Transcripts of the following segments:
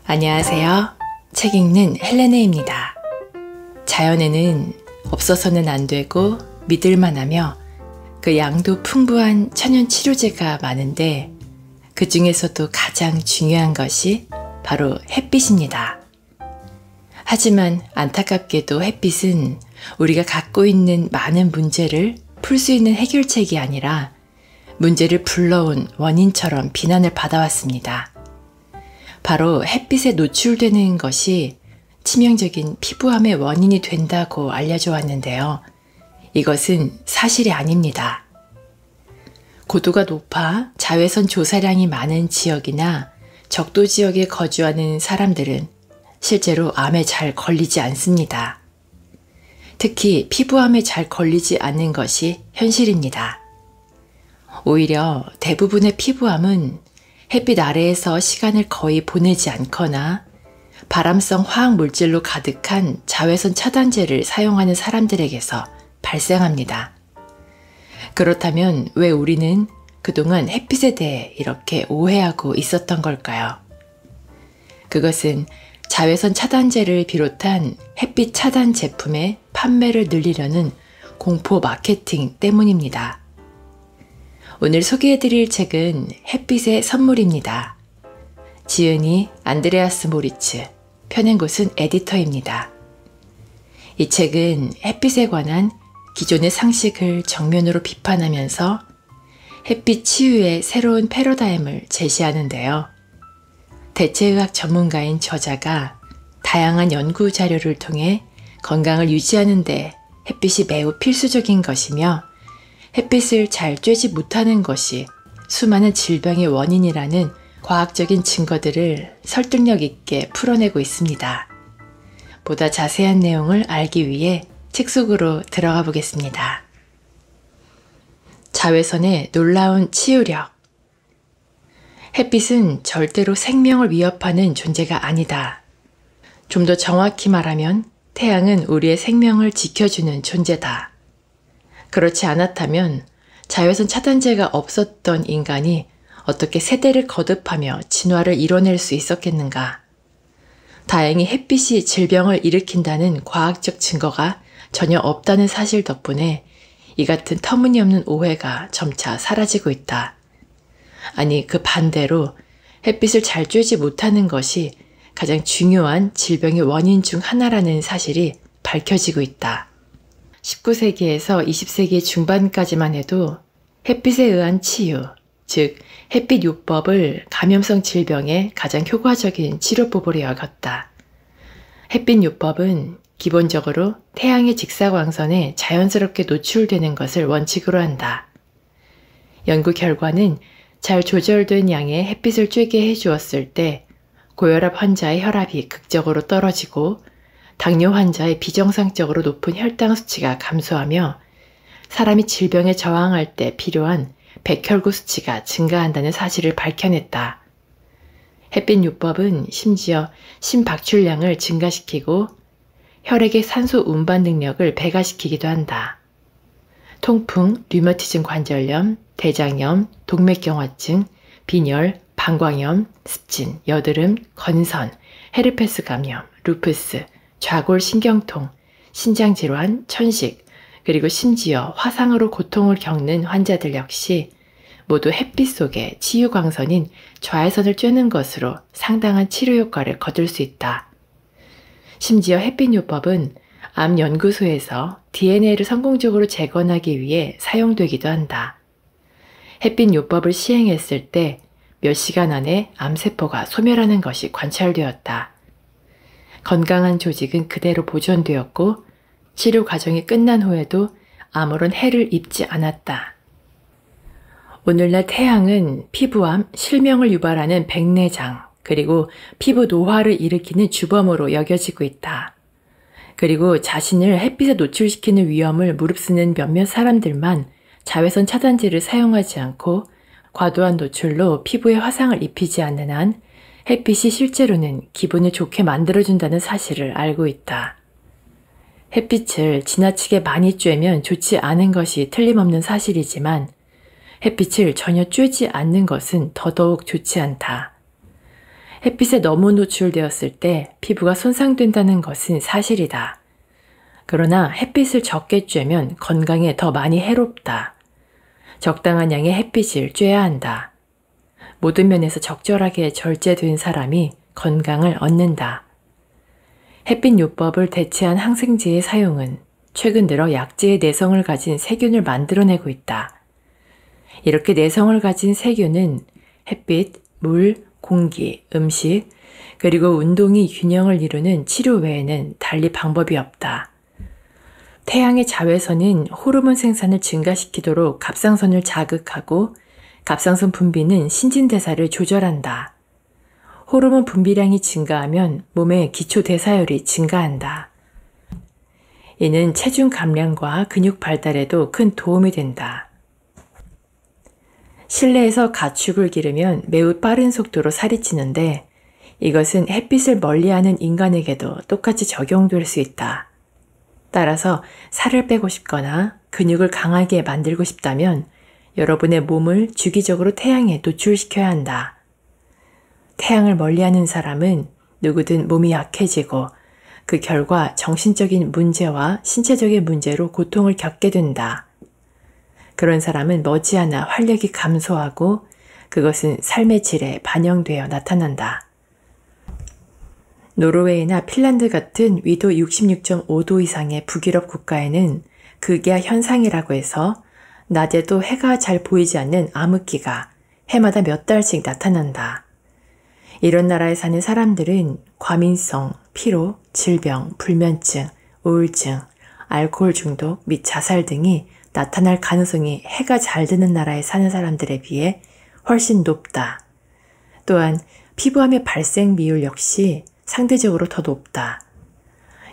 안녕하세요. 책 읽는 헬레네입니다. 자연에는 없어서는 안 되고 믿을만 하며 그 양도 풍부한 천연 치료제가 많은데 그 중에서도 가장 중요한 것이 바로 햇빛입니다. 하지만 안타깝게도 햇빛은 우리가 갖고 있는 많은 문제를 풀 수 있는 해결책이 아니라 문제를 불러온 원인처럼 비난을 받아왔습니다. 바로 햇빛에 노출되는 것이 치명적인 피부암의 원인이 된다고 알려져 왔는데요. 이것은 사실이 아닙니다. 고도가 높아 자외선 조사량이 많은 지역이나 적도 지역에 거주하는 사람들은 실제로 암에 잘 걸리지 않습니다. 특히 피부암에 잘 걸리지 않는 것이 현실입니다. 오히려 대부분의 피부암은 햇빛 아래에서 시간을 거의 보내지 않거나 발암성 화학물질로 가득한 자외선 차단제를 사용하는 사람들에게서 발생합니다. 그렇다면 왜 우리는 그동안 햇빛에 대해 이렇게 오해하고 있었던 걸까요? 그것은 자외선 차단제를 비롯한 햇빛 차단 제품의 판매를 늘리려는 공포 마케팅 때문입니다. 오늘 소개해드릴 책은 햇빛의 선물입니다. 지은이 안드레아스 모리츠, 펴낸 곳은 에디터입니다. 이 책은 햇빛에 관한 기존의 상식을 정면으로 비판하면서 햇빛 치유의 새로운 패러다임을 제시하는데요. 대체의학 전문가인 저자가 다양한 연구 자료를 통해 건강을 유지하는 데 햇빛이 매우 필수적인 것이며 햇빛을 잘 쬐지 못하는 것이 수많은 질병의 원인이라는 과학적인 증거들을 설득력 있게 풀어내고 있습니다. 보다 자세한 내용을 알기 위해 책 속으로 들어가 보겠습니다. 자외선의 놀라운 치유력. 햇빛은 절대로 생명을 위협하는 존재가 아니다. 좀 더 정확히 말하면 태양은 우리의 생명을 지켜주는 존재다. 그렇지 않았다면 자외선 차단제가 없었던 인간이 어떻게 세대를 거듭하며 진화를 이뤄낼 수 있었겠는가? 다행히 햇빛이 질병을 일으킨다는 과학적 증거가 전혀 없다는 사실 덕분에 이 같은 터무니없는 오해가 점차 사라지고 있다. 아니, 그 반대로 햇빛을 잘 쬐지 못하는 것이 가장 중요한 질병의 원인 중 하나라는 사실이 밝혀지고 있다. 19세기에서 20세기 중반까지만 해도 햇빛에 의한 치유, 즉 햇빛 요법을 감염성 질병의 가장 효과적인 치료법으로 여겼다. 햇빛 요법은 기본적으로 태양의 직사광선에 자연스럽게 노출되는 것을 원칙으로 한다. 연구 결과는 잘 조절된 양의 햇빛을 쬐게 해주었을 때 고혈압 환자의 혈압이 극적으로 떨어지고 당뇨 환자의 비정상적으로 높은 혈당 수치가 감소하며 사람이 질병에 저항할 때 필요한 백혈구 수치가 증가한다는 사실을 밝혀냈다. 햇빛 요법은 심지어 심박출량을 증가시키고 혈액의 산소 운반 능력을 배가시키기도 한다. 통풍, 류마티즘 관절염, 대장염, 동맥경화증, 빈혈, 방광염, 습진, 여드름, 건선, 헤르페스 감염, 루푸스, 좌골신경통, 신장질환, 천식, 그리고 심지어 화상으로 고통을 겪는 환자들 역시 모두 햇빛 속에 치유광선인 좌회선을 쬐는 것으로 상당한 치료 효과를 거둘 수 있다. 심지어 햇빛 요법은 암 연구소에서 DNA를 성공적으로 재건하기 위해 사용되기도 한다. 햇빛 요법을 시행했을 때 몇 시간 안에 암세포가 소멸하는 것이 관찰되었다. 건강한 조직은 그대로 보존되었고 치료 과정이 끝난 후에도 아무런 해를 입지 않았다. 오늘날 태양은 피부암, 실명을 유발하는 백내장, 그리고 피부 노화를 일으키는 주범으로 여겨지고 있다. 그리고 자신을 햇빛에 노출시키는 위험을 무릅쓰는 몇몇 사람들만 자외선 차단제를 사용하지 않고 과도한 노출로 피부에 화상을 입히지 않는 한 햇빛이 실제로는 기분을 좋게 만들어준다는 사실을 알고 있다. 햇빛을 지나치게 많이 쬐면 좋지 않은 것이 틀림없는 사실이지만 햇빛을 전혀 쬐지 않는 것은 더더욱 좋지 않다. 햇빛에 너무 노출되었을 때 피부가 손상된다는 것은 사실이다. 그러나 햇빛을 적게 쬐면 건강에 더 많이 해롭다. 적당한 양의 햇빛을 쬐야 한다. 모든 면에서 적절하게 절제된 사람이 건강을 얻는다. 햇빛 요법을 대체한 항생제의 사용은 최근 들어 약재의 내성을 가진 세균을 만들어내고 있다. 이렇게 내성을 가진 세균은 햇빛, 물, 공기, 음식, 그리고 운동이 균형을 이루는 치료 외에는 달리 방법이 없다. 태양의 자외선은 호르몬 생산을 증가시키도록 갑상선을 자극하고 갑상선 분비는 신진대사를 조절한다. 호르몬 분비량이 증가하면 몸의 기초대사율이 증가한다. 이는 체중 감량과 근육 발달에도 큰 도움이 된다. 실내에서 가축을 기르면 매우 빠른 속도로 살이 찌는데 이것은 햇빛을 멀리하는 인간에게도 똑같이 적용될 수 있다. 따라서 살을 빼고 싶거나 근육을 강하게 만들고 싶다면 여러분의 몸을 주기적으로 태양에 노출시켜야 한다. 태양을 멀리하는 사람은 누구든 몸이 약해지고 그 결과 정신적인 문제와 신체적인 문제로 고통을 겪게 된다. 그런 사람은 머지않아 활력이 감소하고 그것은 삶의 질에 반영되어 나타난다. 노르웨이나 핀란드 같은 위도 66.5도 이상의 북유럽 국가에는 극야 현상이라고 해서 낮에도 해가 잘 보이지 않는 암흑기가 해마다 몇 달씩 나타난다. 이런 나라에 사는 사람들은 과민성, 피로, 질병, 불면증, 우울증, 알코올 중독 및 자살 등이 나타날 가능성이 해가 잘 드는 나라에 사는 사람들에 비해 훨씬 높다. 또한 피부암의 발생 비율 역시 상대적으로 더 높다.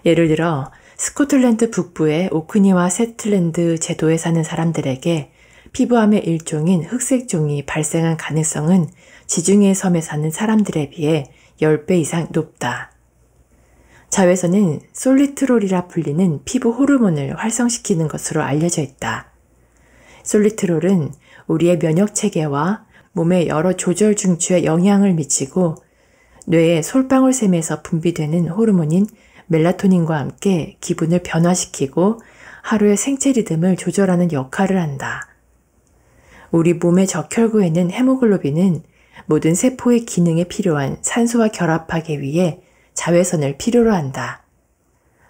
예를 들어 스코틀랜드 북부의 오크니와 세틀랜드 제도에 사는 사람들에게 피부암의 일종인 흑색종이 발생한 가능성은 지중해 섬에 사는 사람들에 비해 10배 이상 높다. 자외선은 솔리트롤이라 불리는 피부 호르몬을 활성시키는 것으로 알려져 있다. 솔리트롤은 우리의 면역체계와 몸의 여러 조절 중추에 영향을 미치고 뇌의 솔방울샘에서 분비되는 호르몬인 멜라토닌과 함께 기분을 변화시키고 하루의 생체 리듬을 조절하는 역할을 한다. 우리 몸의 적혈구에는 헤모글로빈은 모든 세포의 기능에 필요한 산소와 결합하기 위해 자외선을 필요로 한다.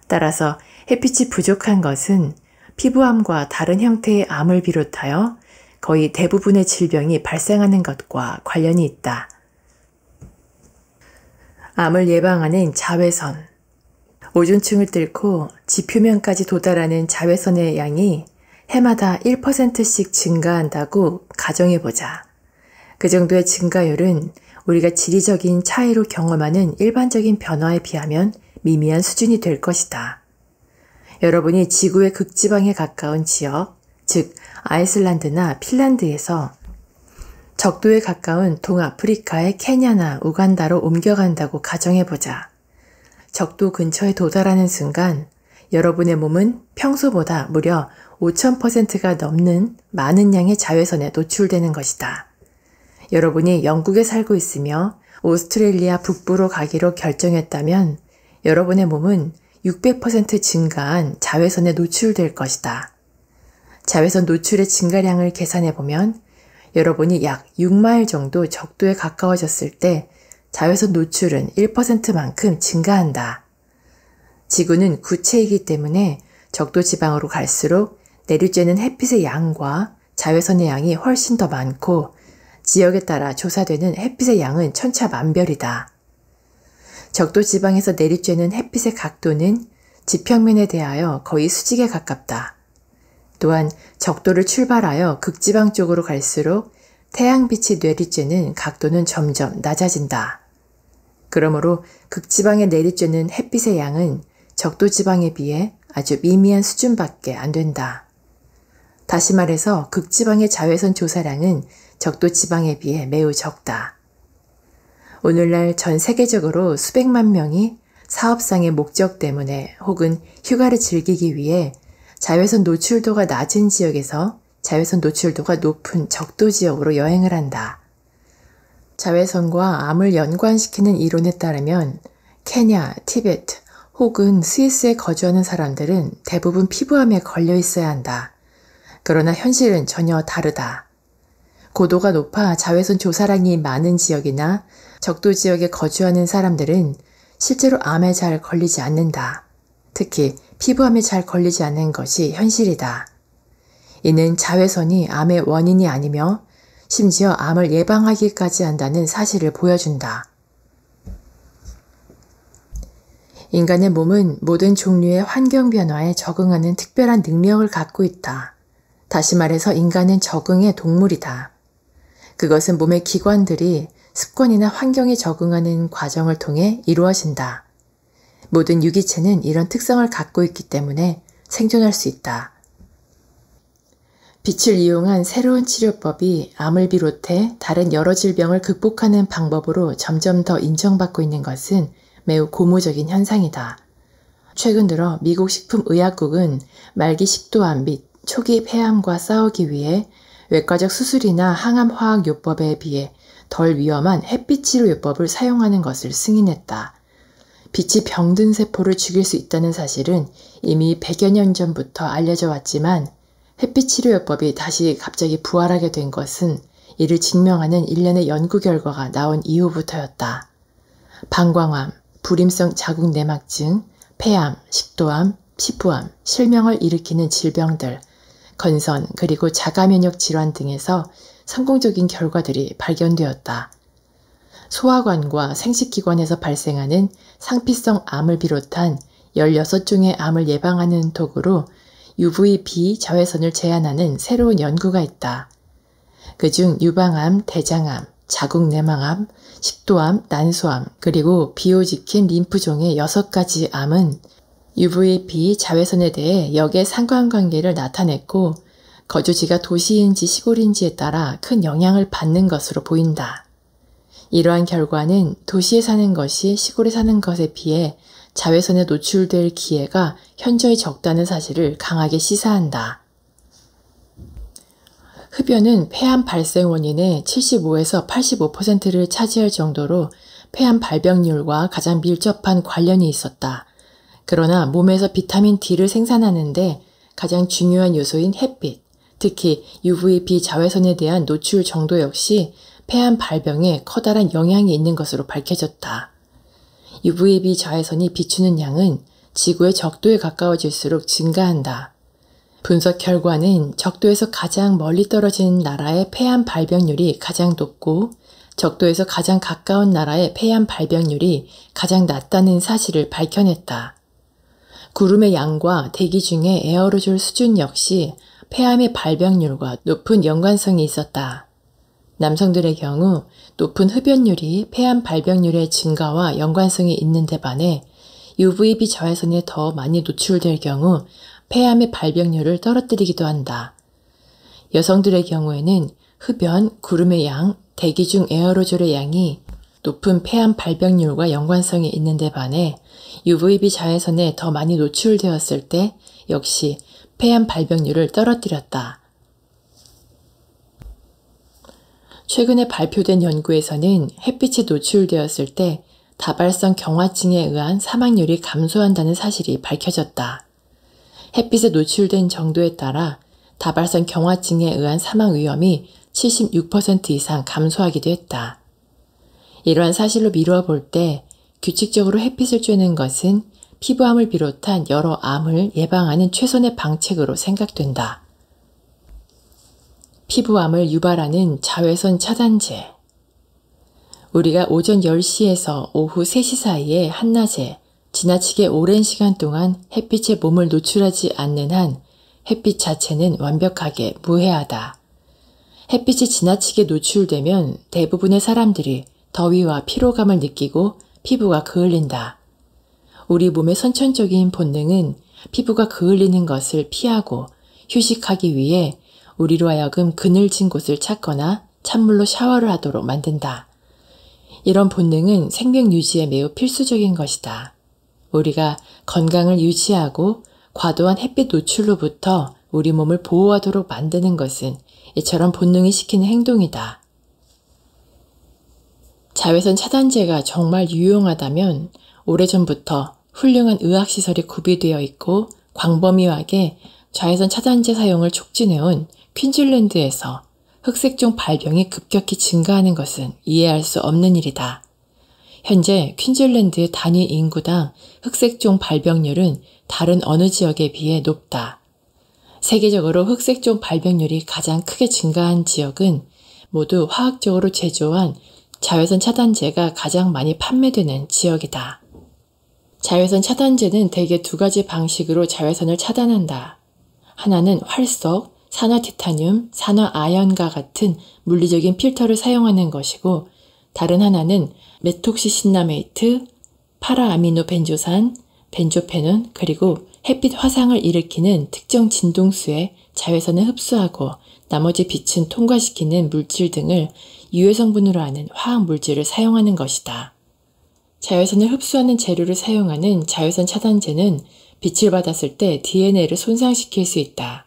따라서 햇빛이 부족한 것은 피부암과 다른 형태의 암을 비롯하여 거의 대부분의 질병이 발생하는 것과 관련이 있다. 암을 예방하는 자외선. 오존층을 뚫고 지표면까지 도달하는 자외선의 양이 해마다 1%씩 증가한다고 가정해보자. 그 정도의 증가율은 우리가 지리적인 차이로 경험하는 일반적인 변화에 비하면 미미한 수준이 될 것이다. 여러분이 지구의 극지방에 가까운 지역, 즉 아이슬란드나 핀란드에서 적도에 가까운 동아프리카의 케냐나 우간다로 옮겨간다고 가정해보자. 적도 근처에 도달하는 순간 여러분의 몸은 평소보다 무려 5000%가 넘는 많은 양의 자외선에 노출되는 것이다. 여러분이 영국에 살고 있으며 오스트레일리아 북부로 가기로 결정했다면 여러분의 몸은 600% 증가한 자외선에 노출될 것이다. 자외선 노출의 증가량을 계산해보면 여러분이 약 6마일 정도 적도에 가까워졌을 때 자외선 노출은 1%만큼 증가한다. 지구는 구체이기 때문에 적도 지방으로 갈수록 내리쬐는 햇빛의 양과 자외선의 양이 훨씬 더 많고 지역에 따라 조사되는 햇빛의 양은 천차만별이다. 적도 지방에서 내리쬐는 햇빛의 각도는 지평면에 대하여 거의 수직에 가깝다. 또한 적도를 출발하여 극지방 쪽으로 갈수록 태양빛이 내리쬐는 각도는 점점 낮아진다. 그러므로 극지방에 내리쬐는 햇빛의 양은 적도 지방에 비해 아주 미미한 수준밖에 안 된다. 다시 말해서 극지방의 자외선 조사량은 적도 지방에 비해 매우 적다. 오늘날 전 세계적으로 수백만 명이 사업상의 목적 때문에 혹은 휴가를 즐기기 위해 자외선 노출도가 낮은 지역에서 자외선 노출도가 높은 적도 지역으로 여행을 한다. 자외선과 암을 연관시키는 이론에 따르면 케냐, 티베트 혹은 스위스에 거주하는 사람들은 대부분 피부암에 걸려 있어야 한다. 그러나 현실은 전혀 다르다. 고도가 높아 자외선 조사량이 많은 지역이나 적도 지역에 거주하는 사람들은 실제로 암에 잘 걸리지 않는다. 특히 피부암에 잘 걸리지 않는 것이 현실이다. 이는 자외선이 암의 원인이 아니며 심지어 암을 예방하기까지 한다는 사실을 보여준다. 인간의 몸은 모든 종류의 환경 변화에 적응하는 특별한 능력을 갖고 있다. 다시 말해서 인간은 적응의 동물이다. 그것은 몸의 기관들이 습관이나 환경에 적응하는 과정을 통해 이루어진다. 모든 유기체는 이런 특성을 갖고 있기 때문에 생존할 수 있다. 빛을 이용한 새로운 치료법이 암을 비롯해 다른 여러 질병을 극복하는 방법으로 점점 더 인정받고 있는 것은 매우 고무적인 현상이다. 최근 들어 미국 식품의약국은 말기 식도암 및 초기 폐암과 싸우기 위해 외과적 수술이나 항암화학요법에 비해 덜 위험한 햇빛 치료요법을 사용하는 것을 승인했다. 빛이 병든 세포를 죽일 수 있다는 사실은 이미 100여 년 전부터 알려져 왔지만 햇빛 치료요법이 다시 갑자기 부활하게 된 것은 이를 증명하는 일련의 연구 결과가 나온 이후부터였다. 방광암, 불임성 자궁내막증, 폐암, 식도암, 피부암, 실명을 일으키는 질병들, 건선 그리고 자가면역 질환 등에서 성공적인 결과들이 발견되었다. 소화관과 생식기관에서 발생하는 상피성 암을 비롯한 16종의 암을 예방하는 도구로 UVB 자외선을 제한하는 새로운 연구가 있다. 그중 유방암, 대장암, 자궁내막암, 식도암, 난소암, 그리고 비호지킨 림프종의 6가지 암은 UVB 자외선에 대해 역의 상관관계를 나타냈고 거주지가 도시인지 시골인지에 따라 큰 영향을 받는 것으로 보인다. 이러한 결과는 도시에 사는 것이 시골에 사는 것에 비해 자외선에 노출될 기회가 현저히 적다는 사실을 강하게 시사한다. 흡연은 폐암 발생 원인의 75에서 85%를 차지할 정도로 폐암 발병률과 가장 밀접한 관련이 있었다. 그러나 몸에서 비타민 D를 생산하는데 가장 중요한 요소인 햇빛, 특히 UVB 자외선에 대한 노출 정도 역시 폐암 발병에 커다란 영향이 있는 것으로 밝혀졌다. UVB 자외선이 비추는 양은 지구의 적도에 가까워질수록 증가한다. 분석 결과는 적도에서 가장 멀리 떨어진 나라의 폐암 발병률이 가장 높고 적도에서 가장 가까운 나라의 폐암 발병률이 가장 낮다는 사실을 밝혀냈다. 구름의 양과 대기 중의 에어로졸 수준 역시 폐암의 발병률과 높은 연관성이 있었다. 남성들의 경우 높은 흡연율이 폐암 발병률의 증가와 연관성이 있는데 반해 UVB 자외선에 더 많이 노출될 경우 폐암의 발병률을 떨어뜨리기도 한다. 여성들의 경우에는 흡연, 구름의 양, 대기 중 에어로졸의 양이 높은 폐암 발병률과 연관성이 있는데 반해 UVB 자외선에 더 많이 노출되었을 때 역시 폐암 발병률을 떨어뜨렸다. 최근에 발표된 연구에서는 햇빛에 노출되었을 때 다발성 경화증에 의한 사망률이 감소한다는 사실이 밝혀졌다. 햇빛에 노출된 정도에 따라 다발성 경화증에 의한 사망 위험이 76% 이상 감소하기도 했다. 이러한 사실로 미루어 볼 때 규칙적으로 햇빛을 쬐는 것은 피부암을 비롯한 여러 암을 예방하는 최선의 방책으로 생각된다. 피부암을 유발하는 자외선 차단제. 우리가 오전 10시에서 오후 3시 사이에 한낮에 지나치게 오랜 시간 동안 햇빛에 몸을 노출하지 않는 한 햇빛 자체는 완벽하게 무해하다. 햇빛이 지나치게 노출되면 대부분의 사람들이 더위와 피로감을 느끼고 피부가 그을린다. 우리 몸의 선천적인 본능은 피부가 그을리는 것을 피하고 휴식하기 위해 우리로 하여금 그늘진 곳을 찾거나 찬물로 샤워를 하도록 만든다. 이런 본능은 생명 유지에 매우 필수적인 것이다. 우리가 건강을 유지하고 과도한 햇빛 노출로부터 우리 몸을 보호하도록 만드는 것은 이처럼 본능이 시키는 행동이다. 자외선 차단제가 정말 유용하다면 오래전부터 훌륭한 의학시설이 구비되어 있고 광범위하게 자외선 차단제 사용을 촉진해온 퀸즐랜드에서 흑색종 발병이 급격히 증가하는 것은 이해할 수 없는 일이다. 현재 퀸즐랜드의 단위 인구당 흑색종 발병률은 다른 어느 지역에 비해 높다. 세계적으로 흑색종 발병률이 가장 크게 증가한 지역은 모두 화학적으로 제조한 자외선 차단제가 가장 많이 판매되는 지역이다. 자외선 차단제는 대개 두 가지 방식으로 자외선을 차단한다. 하나는 활석, 산화티타늄, 산화아연과 같은 물리적인 필터를 사용하는 것이고, 다른 하나는 메톡시신나메이트, 파라아미노벤조산, 벤조페논, 그리고 햇빛 화상을 일으키는 특정 진동수의 자외선을 흡수하고 나머지 빛은 통과시키는 물질 등을 유해 성분으로 하는 화학 물질을 사용하는 것이다. 자외선을 흡수하는 재료를 사용하는 자외선 차단제는 빛을 받았을 때 DNA를 손상시킬 수 있다.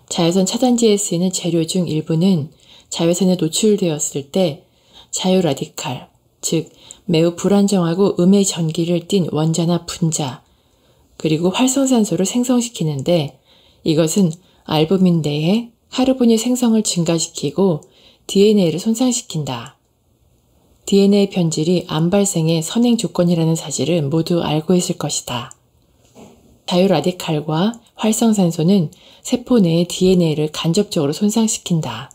자외선 차단제에 쓰이는 재료 중 일부는 자외선에 노출되었을 때 자유라디칼, 즉 매우 불안정하고 음의 전기를 띤 원자나 분자, 그리고 활성산소를 생성시키는데 이것은 알부민 내에 카르보닐 생성을 증가시키고 DNA를 손상시킨다. DNA 변질이 암 발생의 선행 조건이라는 사실을 모두 알고 있을 것이다. 자유라디칼과 활성산소는 세포 내의 DNA를 간접적으로 손상시킨다.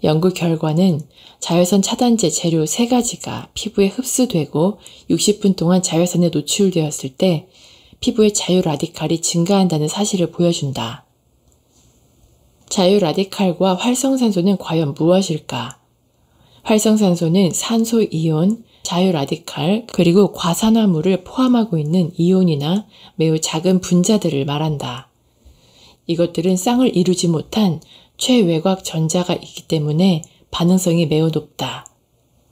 연구 결과는 자외선 차단제 재료 3가지가 피부에 흡수되고 60분 동안 자외선에 노출되었을 때 피부의 자유라디칼이 증가한다는 사실을 보여준다. 자유라디칼과 활성산소는 과연 무엇일까? 활성산소는 산소 이온, 자유라디칼, 그리고 과산화물을 포함하고 있는 이온이나 매우 작은 분자들을 말한다. 이것들은 쌍을 이루지 못한 최외곽 전자가 있기 때문에 반응성이 매우 높다.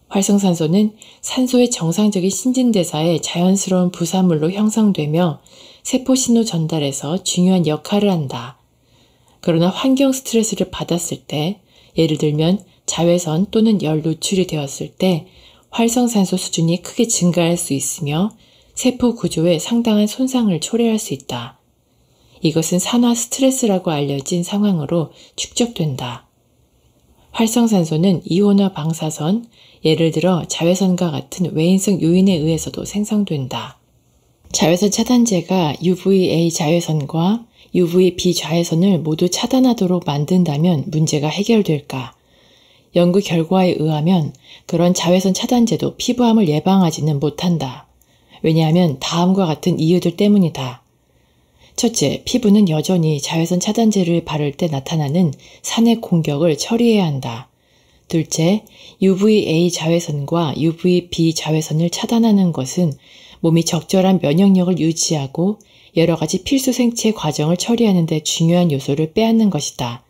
활성산소는 산소의 정상적인 신진대사에 자연스러운 부산물로 형성되며 세포 신호 전달에서 중요한 역할을 한다. 그러나 환경 스트레스를 받았을 때, 예를 들면 자외선 또는 열 노출이 되었을 때 활성산소 수준이 크게 증가할 수 있으며 세포 구조에 상당한 손상을 초래할 수 있다. 이것은 산화 스트레스라고 알려진 상황으로 축적된다. 활성산소는 이온화 방사선, 예를 들어 자외선과 같은 외인성 요인에 의해서도 생성된다. 자외선 차단제가 UVA 자외선과 UVB 자외선을 모두 차단하도록 만든다면 문제가 해결될까? 연구 결과에 의하면 그런 자외선 차단제도 피부암을 예방하지는 못한다. 왜냐하면 다음과 같은 이유들 때문이다. 첫째, 피부는 여전히 자외선 차단제를 바를 때 나타나는 산의 공격을 처리해야 한다. 둘째, UVA 자외선과 UVB 자외선을 차단하는 것은 몸이 적절한 면역력을 유지하고 여러 가지 필수 생체 과정을 처리하는 데 중요한 요소를 빼앗는 것이다.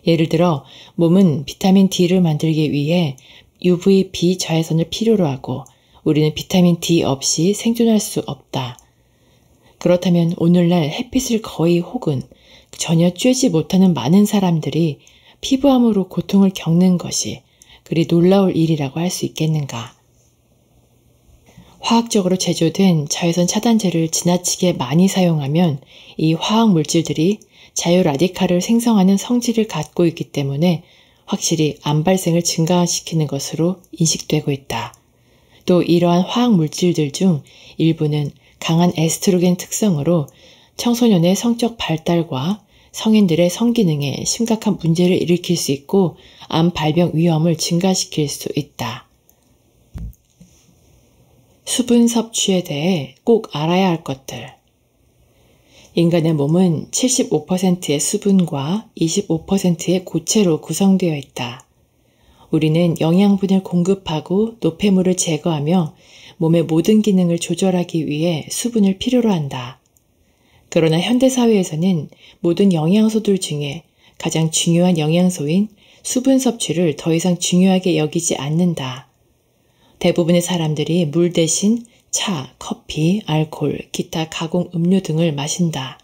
예를 들어 몸은 비타민 D를 만들기 위해 UVB 자외선을 필요로 하고 우리는 비타민 D 없이 생존할 수 없다. 그렇다면 오늘날 햇빛을 거의 혹은 전혀 쬐지 못하는 많은 사람들이 피부암으로 고통을 겪는 것이 그리 놀라울 일이라고 할 수 있겠는가? 화학적으로 제조된 자외선 차단제를 지나치게 많이 사용하면 이 화학 물질들이 자유라디칼을 생성하는 성질을 갖고 있기 때문에 확실히 암 발생을 증가시키는 것으로 인식되고 있다. 또 이러한 화학 물질들 중 일부는 강한 에스트로겐 특성으로 청소년의 성적 발달과 성인들의 성기능에 심각한 문제를 일으킬 수 있고 암 발병 위험을 증가시킬 수 있다. 수분 섭취에 대해 꼭 알아야 할 것들. 인간의 몸은 75%의 수분과 25%의 고체로 구성되어 있다. 우리는 영양분을 공급하고 노폐물을 제거하며 몸의 모든 기능을 조절하기 위해 수분을 필요로 한다. 그러나 현대사회에서는 모든 영양소들 중에 가장 중요한 영양소인 수분 섭취를 더 이상 중요하게 여기지 않는다. 대부분의 사람들이 물 대신 차, 커피, 알코올, 기타 가공 음료 등을 마신다.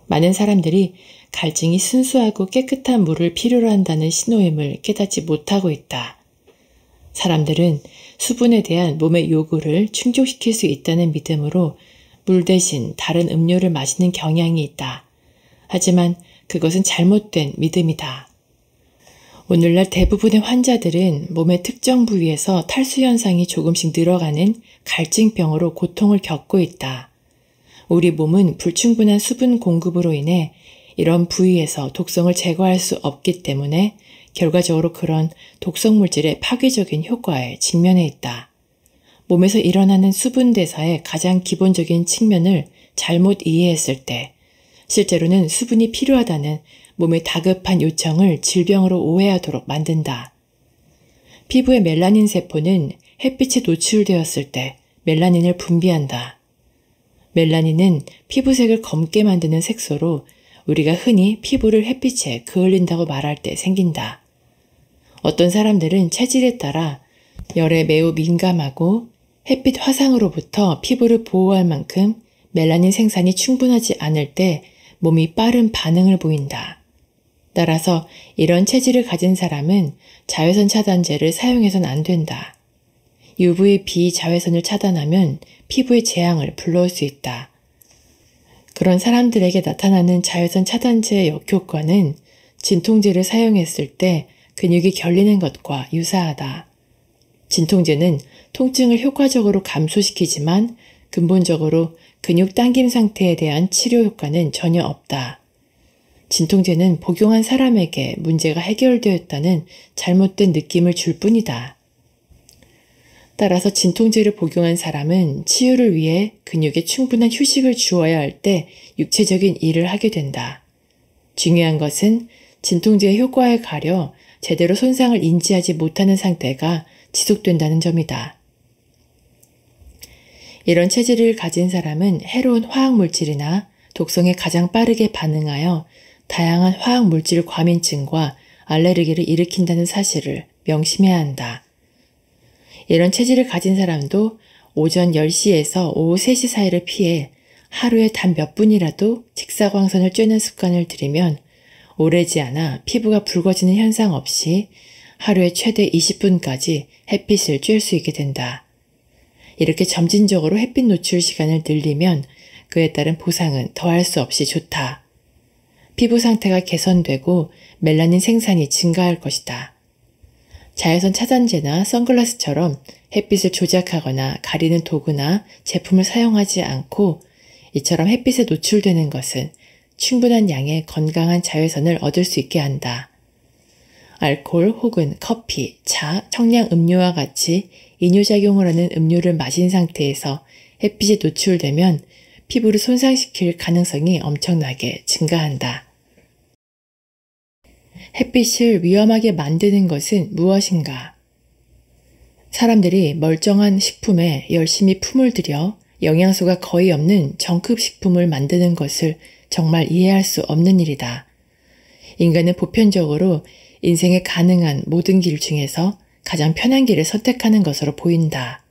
많은 사람들이 갈증이 순수하고 깨끗한 물을 필요로 한다는 신호임을 깨닫지 못하고 있다. 사람들은 수분에 대한 몸의 요구를 충족시킬 수 있다는 믿음으로 물 대신 다른 음료를 마시는 경향이 있다. 하지만 그것은 잘못된 믿음이다. 오늘날 대부분의 환자들은 몸의 특정 부위에서 탈수 현상이 조금씩 늘어가는 갈증병으로 고통을 겪고 있다. 우리 몸은 불충분한 수분 공급으로 인해 이런 부위에서 독성을 제거할 수 없기 때문에 결과적으로 그런 독성 물질의 파괴적인 효과에 직면해 있다. 몸에서 일어나는 수분 대사의 가장 기본적인 측면을 잘못 이해했을 때 실제로는 수분이 필요하다는 몸의 다급한 요청을 질병으로 오해하도록 만든다. 피부의 멜라닌 세포는 햇빛에 노출되었을 때 멜라닌을 분비한다. 멜라닌은 피부색을 검게 만드는 색소로 우리가 흔히 피부를 햇빛에 그을린다고 말할 때 생긴다. 어떤 사람들은 체질에 따라 열에 매우 민감하고 햇빛 화상으로부터 피부를 보호할 만큼 멜라닌 생산이 충분하지 않을 때 몸이 빠른 반응을 보인다. 따라서 이런 체질을 가진 사람은 자외선 차단제를 사용해서는 안 된다. UVB 자외선을 차단하면 피부에 재앙을 불러올 수 있다. 그런 사람들에게 나타나는 자외선 차단제의 역효과는 진통제를 사용했을 때 근육이 결리는 것과 유사하다. 진통제는 통증을 효과적으로 감소시키지만 근본적으로 근육 당김 상태에 대한 치료 효과는 전혀 없다. 진통제는 복용한 사람에게 문제가 해결되었다는 잘못된 느낌을 줄 뿐이다. 따라서 진통제를 복용한 사람은 치유를 위해 근육에 충분한 휴식을 주어야 할 때 육체적인 일을 하게 된다. 중요한 것은 진통제의 효과에 가려 제대로 손상을 인지하지 못하는 상태가 지속된다는 점이다. 이런 체질을 가진 사람은 해로운 화학물질이나 독성에 가장 빠르게 반응하여 다양한 화학물질 과민증과 알레르기를 일으킨다는 사실을 명심해야 한다. 이런 체질을 가진 사람도 오전 10시에서 오후 3시 사이를 피해 하루에 단 몇 분이라도 직사광선을 쬐는 습관을 들이면 오래지 않아 피부가 붉어지는 현상 없이 하루에 최대 20분까지 햇빛을 쬐을 수 있게 된다. 이렇게 점진적으로 햇빛 노출 시간을 늘리면 그에 따른 보상은 더할 수 없이 좋다. 피부 상태가 개선되고 멜라닌 생산이 증가할 것이다. 자외선 차단제나 선글라스처럼 햇빛을 조작하거나 가리는 도구나 제품을 사용하지 않고 이처럼 햇빛에 노출되는 것은 충분한 양의 건강한 자외선을 얻을 수 있게 한다. 알코올 혹은 커피, 차, 청량 음료와 같이 이뇨작용을 하는 음료를 마신 상태에서 햇빛에 노출되면 피부를 손상시킬 가능성이 엄청나게 증가한다. 햇빛을 위험하게 만드는 것은 무엇인가? 사람들이 멀쩡한 식품에 열심히 품을 들여 영양소가 거의 없는 정급 식품을 만드는 것을 정말 이해할 수 없는 일이다. 인간은 보편적으로 인생에 가능한 모든 길 중에서 가장 편한 길을 선택하는 것으로 보인다.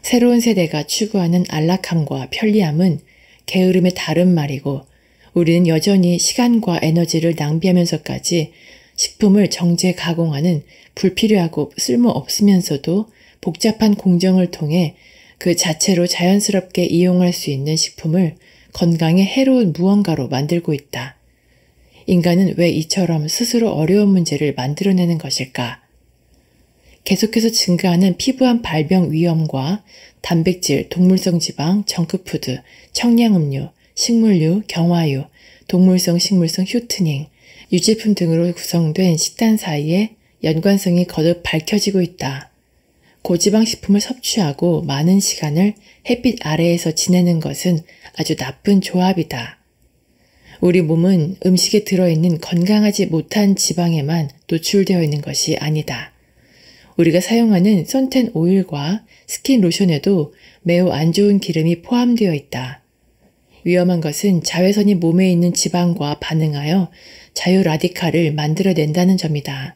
새로운 세대가 추구하는 안락함과 편리함은 게으름의 다른 말이고 우리는 여전히 시간과 에너지를 낭비하면서까지 식품을 정제 가공하는 불필요하고 쓸모없으면서도 복잡한 공정을 통해 그 자체로 자연스럽게 이용할 수 있는 식품을 건강에 해로운 무언가로 만들고 있다. 인간은 왜 이처럼 스스로 어려운 문제를 만들어내는 것일까? 계속해서 증가하는 피부암 발병 위험과 단백질, 동물성 지방, 정크푸드, 청량음료, 식물유, 경화유, 동물성, 식물성 휴트닝, 유제품 등으로 구성된 식단 사이에 연관성이 거듭 밝혀지고 있다. 고지방 식품을 섭취하고 많은 시간을 햇빛 아래에서 지내는 것은 아주 나쁜 조합이다. 우리 몸은 음식에 들어있는 건강하지 못한 지방에만 노출되어 있는 것이 아니다. 우리가 사용하는 선텐 오일과 스킨 로션에도 매우 안 좋은 기름이 포함되어 있다. 위험한 것은 자외선이 몸에 있는 지방과 반응하여 자유 라디칼을 만들어낸다는 점이다.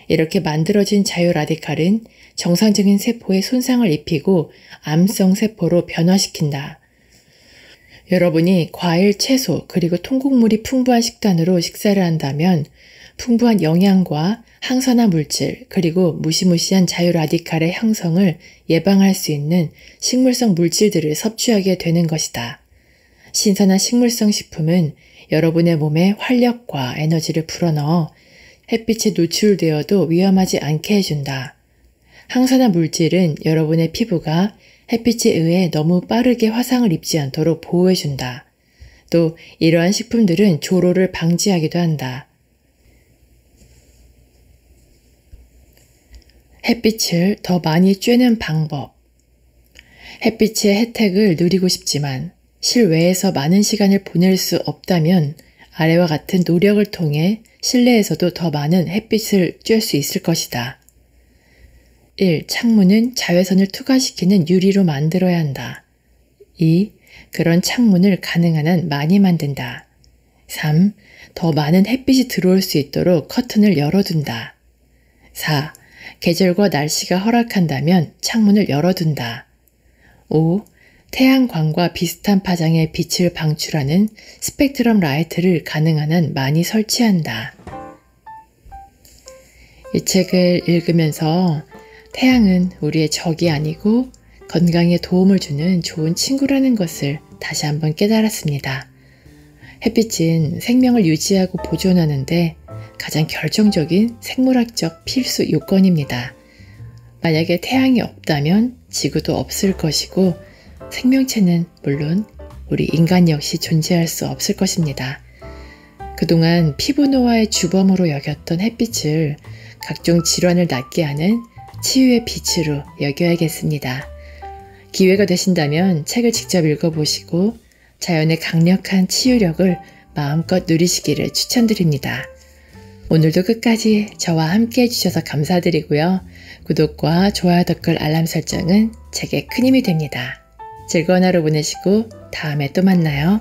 이렇게 만들어진 자유 라디칼은 정상적인 세포에 손상을 입히고 암성 세포로 변화시킨다. 여러분이 과일, 채소, 그리고 통곡물이 풍부한 식단으로 식사를 한다면 풍부한 영양과 항산화 물질 그리고 무시무시한 자유라디칼의 형성을 예방할 수 있는 식물성 물질들을 섭취하게 되는 것이다. 신선한 식물성 식품은 여러분의 몸에 활력과 에너지를 불어넣어 햇빛에 노출되어도 위험하지 않게 해준다. 항산화 물질은 여러분의 피부가 햇빛에 의해 너무 빠르게 화상을 입지 않도록 보호해준다. 또 이러한 식품들은 조로를 방지하기도 한다. 햇빛을 더 많이 쬐는 방법. 햇빛의 혜택을 누리고 싶지만 실외에서 많은 시간을 보낼 수 없다면 아래와 같은 노력을 통해 실내에서도 더 많은 햇빛을 쬐 수 있을 것이다. 1. 창문은 자외선을 투과시키는 유리로 만들어야 한다. 2. 그런 창문을 가능한 한 많이 만든다. 3. 더 많은 햇빛이 들어올 수 있도록 커튼을 열어둔다. 4. 계절과 날씨가 허락한다면 창문을 열어둔다. 5. 태양광과 비슷한 파장의 빛을 방출하는 스펙트럼 라이트를 가능한 한 많이 설치한다. 이 책을 읽으면서 태양은 우리의 적이 아니고 건강에 도움을 주는 좋은 친구라는 것을 다시 한번 깨달았습니다. 햇빛은 생명을 유지하고 보존하는데 가장 결정적인 생물학적 필수 요건입니다. 만약에 태양이 없다면 지구도 없을 것이고 생명체는 물론 우리 인간 역시 존재할 수 없을 것입니다. 그동안 피부 노화의 주범으로 여겼던 햇빛을 각종 질환을 낫게 하는 치유의 빛으로 여겨야겠습니다. 기회가 되신다면 책을 직접 읽어보시고 자연의 강력한 치유력을 마음껏 누리시기를 추천드립니다. 오늘도 끝까지 저와 함께 해주셔서 감사드리고요. 구독과 좋아요, 댓글, 알람 설정은 제게 큰 힘이 됩니다. 즐거운 하루 보내시고 다음에 또 만나요.